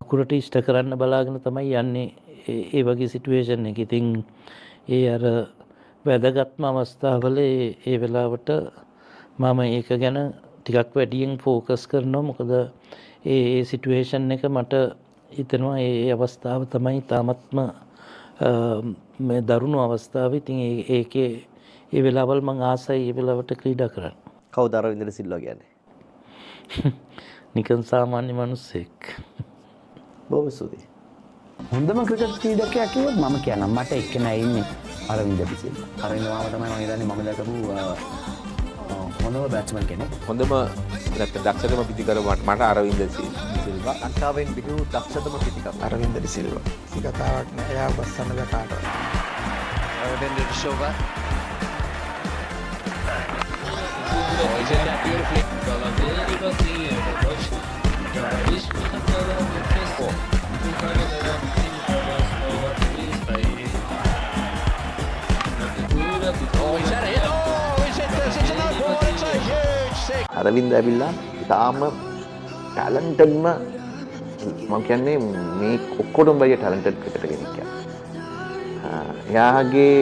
කුරට ඉෂ්ට කරන්න බලාගෙන තමයි යන්නේ ඒ වගේ සිටුවේෂන් එක. ඉතින් ඒ අර වැදගත්ම අවස්ථාවල ඒ වෙලාවට මම ඒක ගැන ටිකක් වැඩියෙන් ෆෝකස් කරනවා. මොකද ඒ සිටුවේෂන් එක මට හිතෙනවා ඒ අවස්ථාව තමයි තාමත්ම මේ දරුණු අවස්ථාව. ඉතින් ඒකේ ඒ වෙලාවල් මං ආසයි ඒ වෙලාවට ක්‍රීඩා කරන්න. කවුද අරවින්ද ඩි සිල්වා කියන්නේ? නිකන් සාමාන්‍ය මිනිස්සෙක්. බොහොම ස්තුතියි. හොඳම ක්‍රිකට් ක්‍රීඩකයා කිව්වොත් මම කියන්නම් මට එක්කෙනා ඉන්නේ අරවින්ද ඩි සිල්වා. අරවින්ද මාම තමයි මම හිතන්නේ මම දැකපු හොඳම බැට්ස්මන් කෙනෙක්. හොඳම නැත්නම් දක්ෂතම පිටිකර මට අරවින්ද ඩි සිල්වා. ලංකාවෙන් පිටු දක්ෂතම පිටිකර අරවින්ද ඩි සිල්වා. සිකතාවක් නෑ. එයා බස්සන්න බෑ කාටවත්. Aravinda D Silva. Oh, he's in that beautifully. Aravinda ඇවිල්ලා තාම ටැලන්ටඩ්ම මම කියන්නේ මේ ඔක්කොටම වැඩිය ටැලන්ටඩ් ක්‍රිකටර් කෙනෙක්. එයාගේ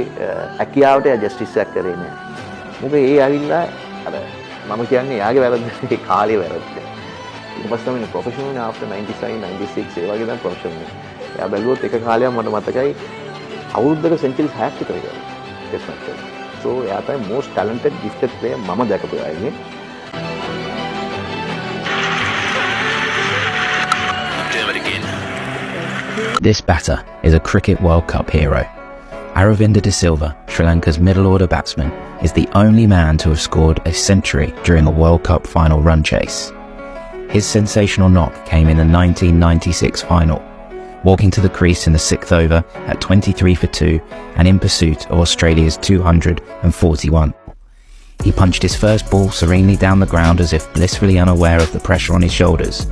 හැකියාවට එයා ජස්ටිස් එකක් කරේ නෑ. මොකද ඒ ඇවිල්ලා අර මම කියන්නේ එයාගේ වැරද්ද ඒ කාලේ වැරද්ද. ඊට පස්සේ තමයි ප්‍රොෆෙෂනල් ආෆ්ටර් 97 96 ඒ වගේ තමයි ප්‍රොෆෙෂනල්. එයා බැලුවොත් එක කාලයක් මට මතකයි අවුරුද්දක සෙන්චුරිස් 60ක් විතර ගියා. ටෙස්ට් මැච් වල. සෝ එයා තමයි most talented gifted player මම දැකපු අයගේ. This batter is a Cricket World Cup hero. Aravinda de Silva, Sri Lanka's middle-order batsman, is the only man to have scored a century during a World Cup final run chase. His sensational knock came in the 1996 final, walking to the crease in the 6th over at 23 for 2 and in pursuit of Australia's 241. He punched his first ball serenely down the ground as if blissfully unaware of the pressure on his shoulders.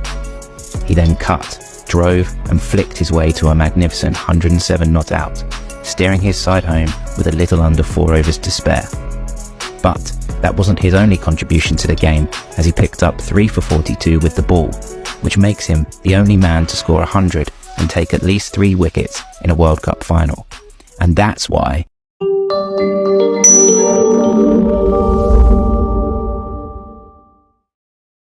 He then cut, drove and flicked his way to a magnificent 107 not out, steering his side home with a little under 4 overs to spare. But that wasn't his only contribution to the game, as he picked up 3 for 42 with the ball, which makes him the only man to score 100 and take at least 3 wickets in a World Cup final. And that's why